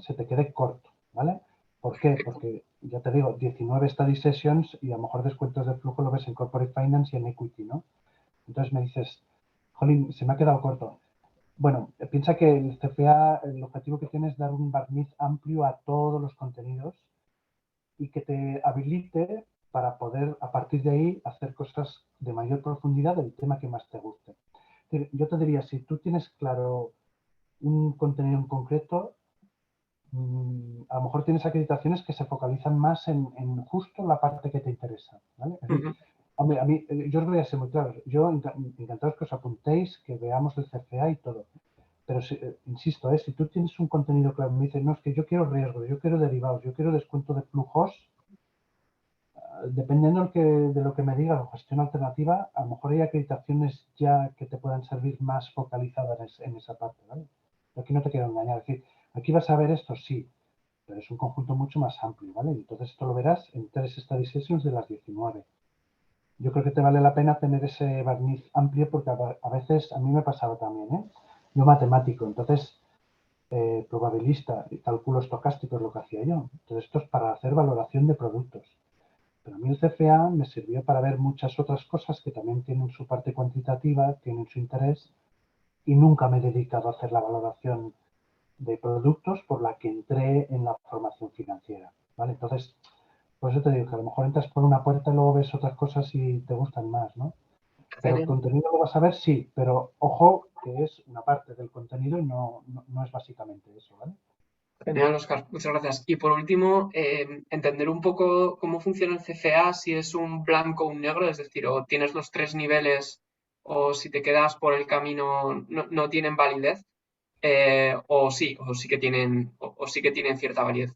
se te quede corto, ¿vale? ¿Por qué? Porque, ya te digo, 19 study sessions y a lo mejor descuentos de flujo lo ves en Corporate Finance y en Equity, ¿no? Entonces me dices, jolín, se me ha quedado corto. Bueno, piensa que el CFA, el objetivo que tiene es dar un barniz amplio a todos los contenidos y que te habilite para poder, a partir de ahí, hacer cosas de mayor profundidad del tema que más te guste. Yo te diría, si tú tienes claro un contenido en concreto, a lo mejor tienes acreditaciones que se focalizan más en justo la parte que te interesa, ¿vale? Es decir, hombre, a mí, yo os voy a ser muy claro, yo encantados que os apuntéis, que veamos el CFA y todo, pero insisto, si tú tienes un contenido claro, me dices, no, es que yo quiero riesgo, yo quiero derivados, yo quiero descuento de flujos, dependiendo de lo que me diga o gestión alternativa, a lo mejor hay acreditaciones ya que te puedan servir más focalizadas en esa parte, ¿vale? Aquí no te quiero engañar, es decir, aquí vas a ver esto, sí, pero es un conjunto mucho más amplio, ¿vale? Entonces esto lo verás en 3 study sessions de las 19. Yo creo que te vale la pena tener ese barniz amplio porque a veces, a mí me pasaba también, ¿eh? Yo matemático, entonces probabilista y cálculo estocástico es lo que hacía yo. Entonces esto es para hacer valoración de productos. Pero a mí el CFA me sirvió para ver muchas otras cosas que también tienen su parte cuantitativa, tienen su interés y nunca me he dedicado a hacer la valoración de productos por la que entré en la formación financiera, ¿vale? Entonces, por eso te digo que a lo mejor entras por una puerta y luego ves otras cosas y te gustan más, ¿no? Pero el contenido lo vas a ver, sí, pero ojo que es una parte del contenido y no es básicamente eso, ¿vale? Genial, Oscar, muchas gracias. Y por último, entender un poco cómo funciona el CFA, si es un blanco o un negro, es decir, o tienes los 3 niveles o si te quedas por el camino no tienen validez, o sí que tienen, o sí que tienen cierta validez.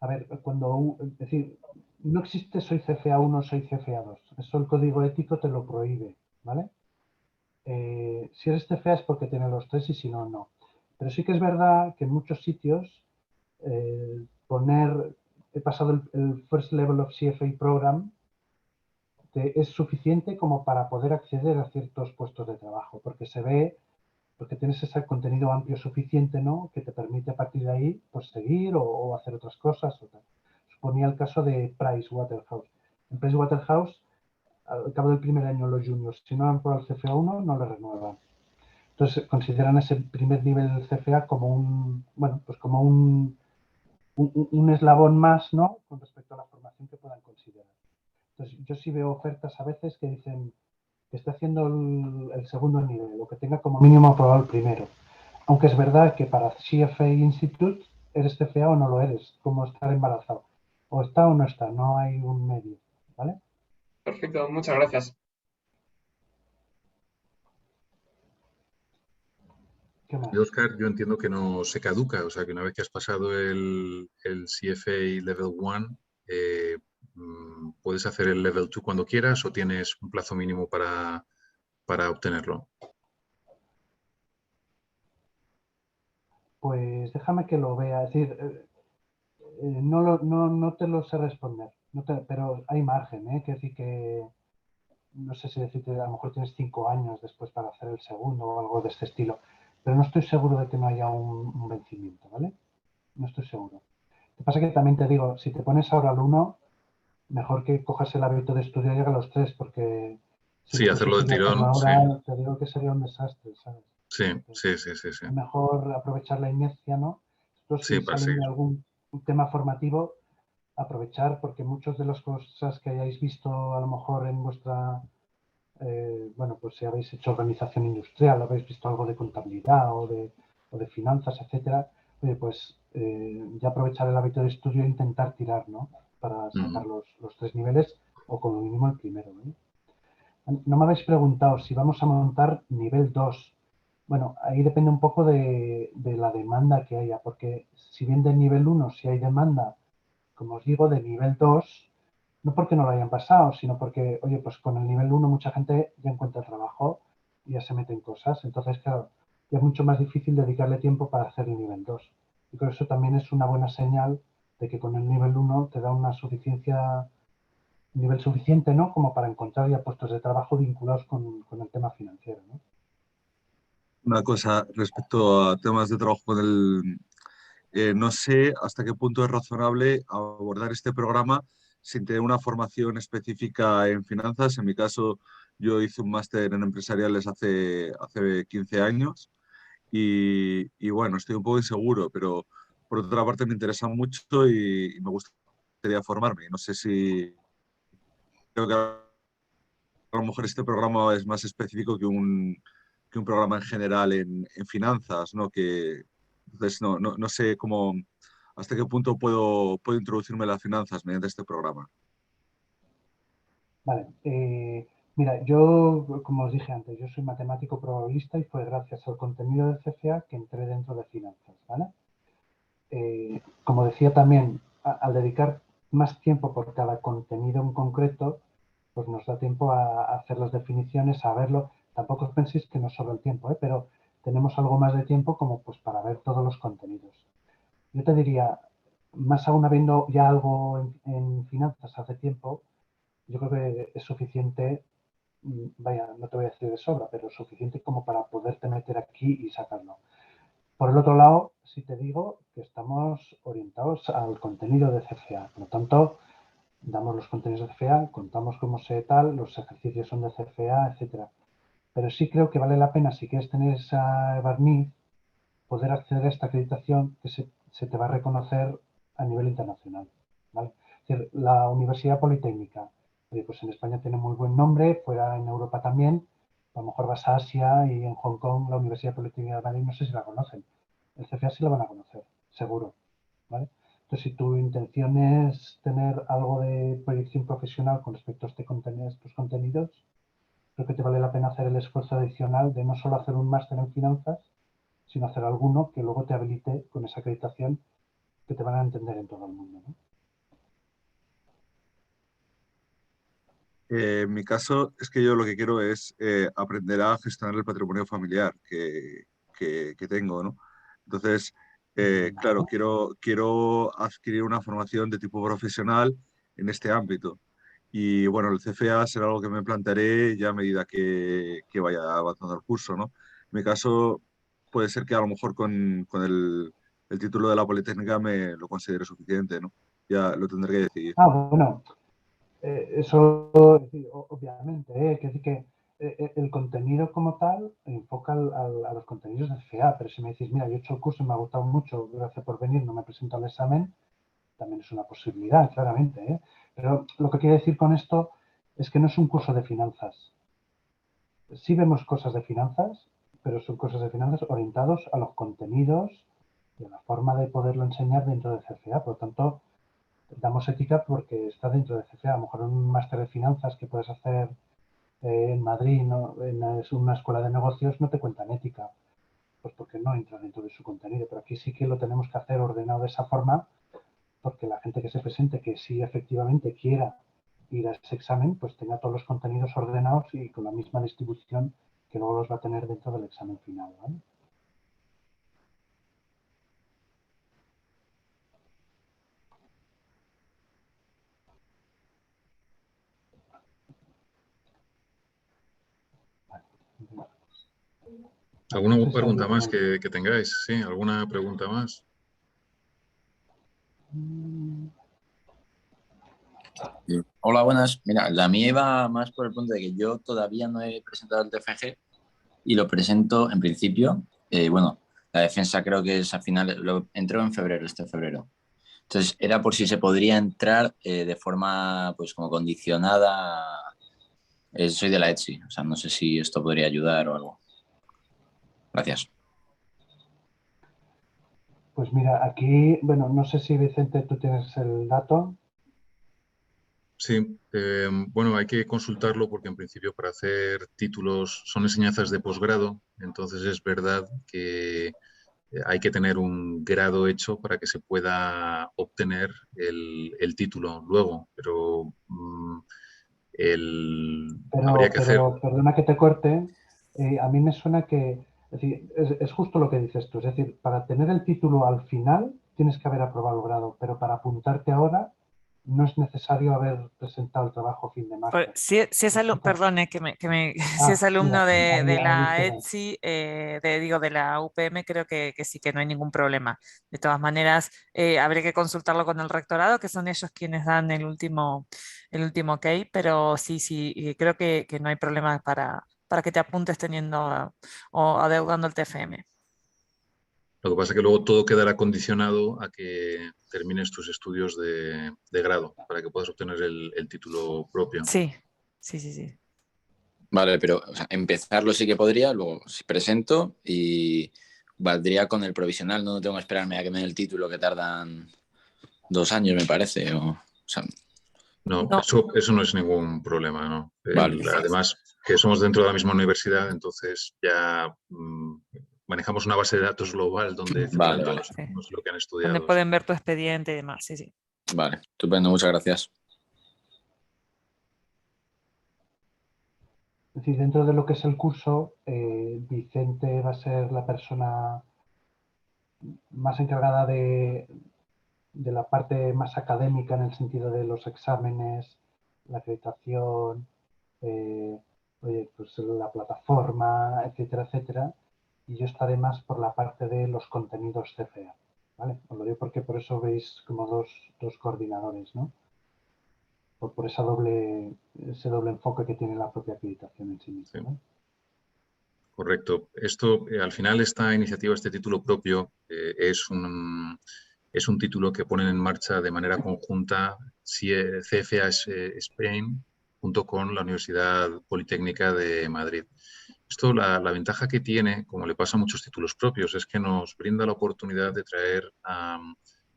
A ver, es decir, no existe soy CFA 1, soy CFA 2. Eso el código ético te lo prohíbe, ¿vale? Si eres CFA es porque tiene los 3 y si no, no. Pero sí que es verdad que en muchos sitios he pasado el First Level of CFA Program, es suficiente como para poder acceder a ciertos puestos de trabajo, porque tienes ese contenido amplio suficiente, ¿no? Que te permite a partir de ahí pues seguir o hacer otras cosas. Suponía el caso de Pricewaterhouse. En Pricewaterhouse, al cabo del primer año los juniors, si no han probado el CFA 1, no le renuevan. Entonces consideran ese primer nivel del CFA como un eslabón más, ¿no? Con respecto a la formación que puedan considerar. Entonces yo sí veo ofertas a veces que dicen que esté haciendo el segundo nivel o que tenga como mínimo aprobado el primero. Aunque es verdad que para CFA Institute eres CFA o no lo eres, como estar embarazado. O está o no está, no hay un medio, ¿vale? Perfecto, muchas gracias. ¿Qué más? Y Oscar, yo entiendo que no se caduca, o sea que una vez que has pasado el CFA Level 1, puedes hacer el Level 2 cuando quieras o tienes un plazo mínimo para obtenerlo. Pues déjame que lo vea. Es decir, no te lo sé responder, pero hay margen, ¿eh? Que decir que no sé si decirte, a lo mejor tienes 5 años después para hacer el segundo o algo de este estilo, pero no estoy seguro de que no haya un vencimiento, ¿vale? No estoy seguro. Lo que pasa es que también te digo, si te pones ahora al 1, mejor que cojas el hábito de estudiar y llegue a los 3, porque si Sí, lo hacerlo del pusieses a hacerlo tirón, sí, ahora, te digo que sería un desastre, ¿sabes? sí, Entonces, sí, sí, sí, sí. es mejor aprovechar la inercia, ¿no? Esto Sí, si para salen de seguir. algún tema formativo, aprovechar porque muchas de las cosas que hayáis visto a lo mejor bueno, pues si habéis hecho organización industrial, habéis visto algo de contabilidad o de finanzas, etcétera, pues ya aprovechar el hábito de estudio e intentar tirar, ¿no? Para sacar los 3 niveles o como mínimo el primero, ¿no? No me habéis preguntado si vamos a montar nivel 2. Bueno, ahí depende un poco de la demanda que haya, porque si bien de nivel 1 si hay demanda, como os digo, de nivel 2, no porque no lo hayan pasado, sino porque, oye, pues con el nivel 1 mucha gente ya encuentra trabajo y ya se mete en cosas. Entonces, claro, ya es mucho más difícil dedicarle tiempo para hacer el nivel 2. Y por eso también es una buena señal de que con el nivel 1 te da una suficiencia, un nivel suficiente, ¿no? Como para encontrar ya puestos de trabajo vinculados con el tema financiero, ¿no? Una cosa respecto a temas de trabajo con el... no sé hasta qué punto es razonable abordar este programa sin tener una formación específica en finanzas. En mi caso, yo hice un máster en empresariales hace 15 años y bueno, estoy un poco inseguro, pero por otra parte me interesa mucho y me gustaría formarme. No sé si creo que a lo mejor este programa es más específico que un programa en general en finanzas, ¿no? Entonces, no sé cómo, hasta qué punto puedo introducirme en las finanzas mediante este programa. Vale, mira, yo, como os dije antes, yo soy matemático probabilista y fue gracias al contenido del CFA que entré dentro de finanzas, ¿vale? Como decía también, al dedicar más tiempo por cada contenido en concreto, pues nos da tiempo a hacer las definiciones, a verlo. Tampoco os penséis que nos sobra el tiempo, pero tenemos algo más de tiempo como pues para ver todos los contenidos. Yo te diría, más aún habiendo ya algo en finanzas hace tiempo, yo creo que es suficiente, vaya, no te voy a decir de sobra, pero suficiente como para poderte meter aquí y sacarlo. Por el otro lado, sí te digo que estamos orientados al contenido de CFA. Por lo tanto, damos los contenidos de CFA, contamos cómo se tal, los ejercicios son de CFA, etcétera. Pero sí creo que vale la pena, si quieres tener esa barniz, poder acceder a esta acreditación que se te va a reconocer a nivel internacional, ¿vale? Es decir, la Universidad Politécnica, pues en España tiene muy buen nombre, fuera en Europa también. A lo mejor vas a Asia y en Hong Kong la Universidad Politécnica de Madrid no sé si la conocen. El CFA sí la van a conocer, seguro, ¿vale? Entonces, si tu intención es tener algo de proyección profesional con respecto a estos contenidos, creo que te vale la pena hacer el esfuerzo adicional de no solo hacer un máster en finanzas, sino hacer alguno que luego te habilite con esa acreditación que te van a entender en todo el mundo, ¿no? En mi caso es que yo lo que quiero es aprender a gestionar el patrimonio familiar que tengo, ¿no? Entonces, claro, quiero adquirir una formación de tipo profesional en este ámbito. Y bueno, el CFA será algo que me plantearé ya a medida que vaya avanzando el curso, ¿no? En mi caso, puede ser que a lo mejor con el título de la Politécnica me lo considere suficiente, ¿no? Ya lo tendré que decidir. Bueno, eso, es decir, obviamente, que decir que el contenido como tal enfoca a los contenidos del CFA, pero si me decís, mira, yo he hecho el curso y me ha gustado mucho, gracias por venir, no me presento al examen, también es una posibilidad, claramente, ¿eh? Pero lo que quiero decir con esto es que no es un curso de finanzas. Sí vemos cosas de finanzas, pero son cosas de finanzas orientados a los contenidos y a la forma de poderlo enseñar dentro de CFA. Por lo tanto, damos ética porque está dentro de CFA. A lo mejor un máster de finanzas que puedes hacer en Madrid, ¿no? En una escuela de negocios, no te cuentan ética, pues porque no entra dentro de su contenido. Pero aquí sí que lo tenemos que hacer ordenado de esa forma, porque la gente que se presente, que sí efectivamente quiera ir a ese examen, pues tenga todos los contenidos ordenados y con la misma distribución que luego los va a tener dentro del examen final, ¿vale? ¿Alguna No sé si pregunta más alguien... que tengáis? Sí, ¿alguna pregunta más? Sí. Hola, buenas. Mira, la mía iba más por el punto de que yo todavía no he presentado el TFG y lo presento en principio. Bueno, la defensa creo que es a finales, lo entró en febrero, este febrero. Entonces, era por si se podría entrar de forma, pues, como condicionada Soy de la ETSI, o sea, no sé si esto podría ayudar o algo. Gracias. Pues mira, aquí, bueno, no sé si Vicente tú tienes el dato. Sí, bueno, hay que consultarlo porque en principio para hacer títulos son enseñanzas de posgrado, entonces es verdad que hay que tener un grado hecho para que se pueda obtener el título luego, pero habría que hacer. Pero perdona que te corte, a mí me suena que, es decir, es justo lo que dices tú, es decir, para tener el título al final tienes que haber aprobado el grado, pero para apuntarte ahora no es necesario haber presentado el trabajo fin de máster. Si es alumno, perdone, si es alumno mira, de la queda. ETSI, de la UPM, creo que sí, que no hay ningún problema. De todas maneras, habría que consultarlo con el rectorado, que son ellos quienes dan el último ok, pero sí, sí, creo que no hay problema para que te apuntes teniendo o adeudando el TFM. Lo que pasa es que luego todo quedará condicionado a que termines tus estudios de grado para que puedas obtener el título propio. Sí, sí, sí, sí. Vale, pero o sea, empezarlo sí que podría, luego si presento y valdría con el provisional, no tengo que esperarme a que me den el título que tardan 2 años, me parece. O sea, No, No, eso no es ningún problema, ¿no? vale, Además, que somos dentro de la misma universidad, entonces ya manejamos una base de datos global donde vale, efectivamente vale, sí. sabemos lo que han Donde estudiado. pueden ver tu expediente y demás, sí, sí. vale. Estupendo, muchas gracias. Es decir, dentro de lo que es el curso, Vicente va a ser la persona más encargada de la parte más académica en el sentido de los exámenes, la acreditación, oye, pues la plataforma, etcétera, etcétera. Y yo estaré más por la parte de los contenidos CFA. ¿Vale? Os lo digo porque por eso veis como dos coordinadores, ¿no? Por ese doble enfoque que tiene la propia acreditación en sí Sí, misma, ¿no? correcto. Esto, al final, esta iniciativa, este título propio, es un título que ponen en marcha de manera conjunta CFA Spain junto con la Universidad Politécnica de Madrid. Esto, la ventaja que tiene, como le pasa a muchos títulos propios, es que nos brinda la oportunidad de traer a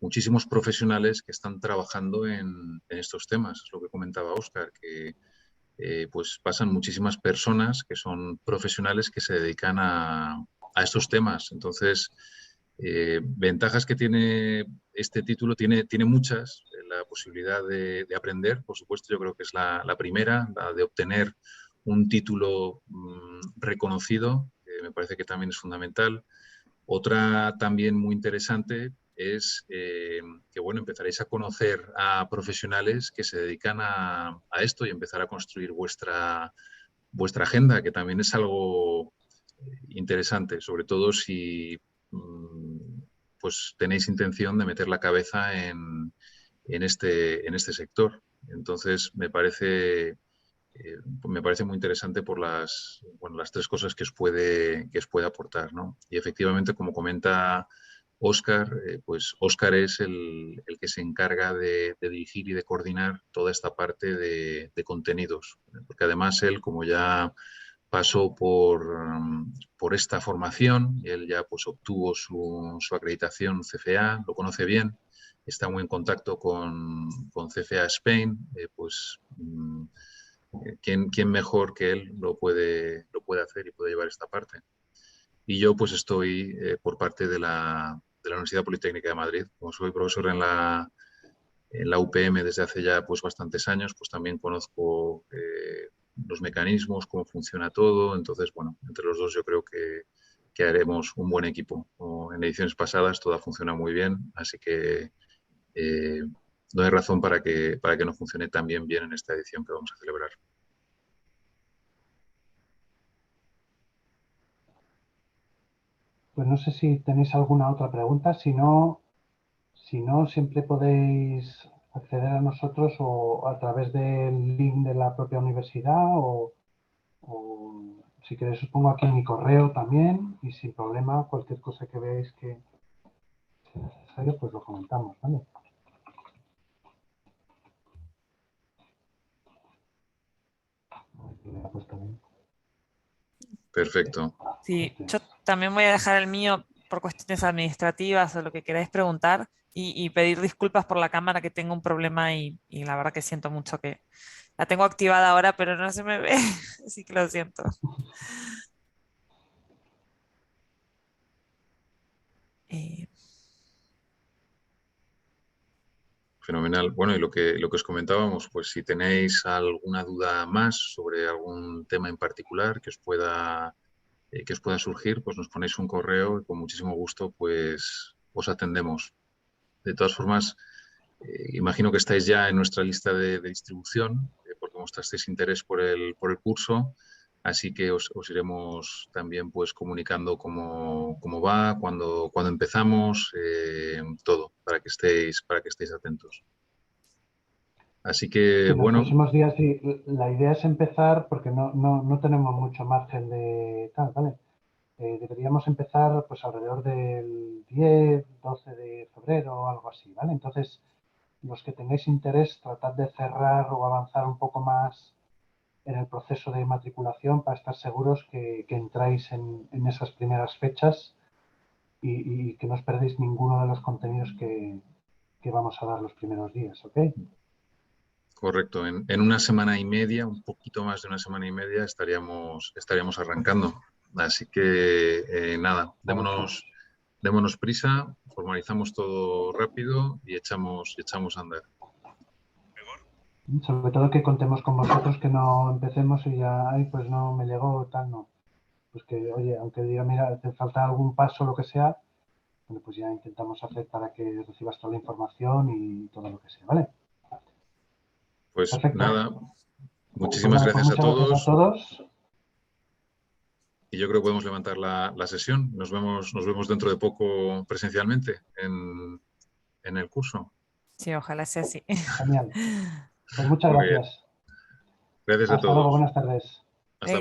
muchísimos profesionales que están trabajando en estos temas. Es lo que comentaba Óscar, que pues pasan muchísimas personas que son profesionales que se dedican a estos temas. Entonces, ventajas que tiene este título, tiene muchas. La posibilidad de aprender, por supuesto, yo creo que es la primera, la de obtener un título reconocido, que me parece que también es fundamental. Otra también muy interesante es que, bueno, empezaréis a conocer a profesionales que se dedican a esto y empezar a construir vuestra agenda, que también es algo interesante, sobre todo si pues tenéis intención de meter la cabeza en este sector. Entonces, me parece muy interesante por las tres cosas que os puede aportar, ¿no? Y efectivamente, como comenta Óscar, pues Óscar es el que se encarga de dirigir y de coordinar toda esta parte de contenidos, porque además él, como ya pasó por esta formación, y él ya pues obtuvo su acreditación CFA, lo conoce bien, está muy en contacto con CFA Spain, pues ¿quién mejor que él lo puede hacer y puede llevar esta parte? Y yo pues estoy por parte de la Universidad Politécnica de Madrid. Como soy profesor en la UPM desde hace ya pues bastantes años, pues también conozco los mecanismos, cómo funciona todo. Entonces, bueno, entre los dos yo creo que haremos un buen equipo. Como en ediciones pasadas todo ha funcionado muy bien, así que eh, no hay razón para que no funcione tan bien en esta edición que vamos a celebrar. Pues no sé si tenéis alguna otra pregunta, si no, siempre podéis acceder a nosotros o a través del link de la propia universidad o si queréis os pongo aquí mi correo también y sin problema cualquier cosa que veáis que sea necesario pues lo comentamos, ¿vale? Perfecto. Sí, yo también voy a dejar el mío por cuestiones administrativas o lo que queráis preguntar y pedir disculpas por la cámara, que tengo un problema y la verdad que siento mucho que la tengo activada ahora, pero no se me ve, así que lo siento. Eh, Fenomenal. Bueno, y lo que os comentábamos, pues si tenéis alguna duda más sobre algún tema en particular que os pueda surgir, pues nos ponéis un correo y con muchísimo gusto pues os atendemos. De todas formas, imagino que estáis ya en nuestra lista de distribución, porque mostrasteis interés por el curso, así que os iremos también pues comunicando cómo va, cuándo empezamos, todo, para que estéis atentos. Así Sí, que, en los bueno, próximos días sí, la idea es empezar porque no tenemos mucho margen de tal, ¿vale? Deberíamos empezar pues alrededor del 10, 12 de febrero o algo así, ¿vale? Entonces, los que tengáis interés, tratad de cerrar o avanzar un poco más en el proceso de matriculación para estar seguros que entráis en esas primeras fechas y que no os perdéis ninguno de los contenidos que vamos a dar los primeros días, ¿ok? correcto, en una semana y media, un poquito más de una semana y media, estaríamos arrancando. Así que, nada, démonos prisa, formalizamos todo rápido y echamos a andar. Sobre todo que contemos con vosotros, que no empecemos y ya, ay, pues no me llegó, tal, no. Pues que, oye, aunque diga, mira, te falta algún paso, lo que sea, bueno, pues ya intentamos hacer para que recibas toda la información y todo lo que sea, ¿vale? Pues Perfecto. nada, Pues muchísimas nada, pues gracias a muchas gracias a todos todos. y yo creo que podemos levantar la sesión. Nos vemos dentro de poco presencialmente en el curso. sí, ojalá sea así. Genial. Pues muchas Muy bien. gracias. Gracias a Hasta luego, todos. buenas tardes. Hasta pronto.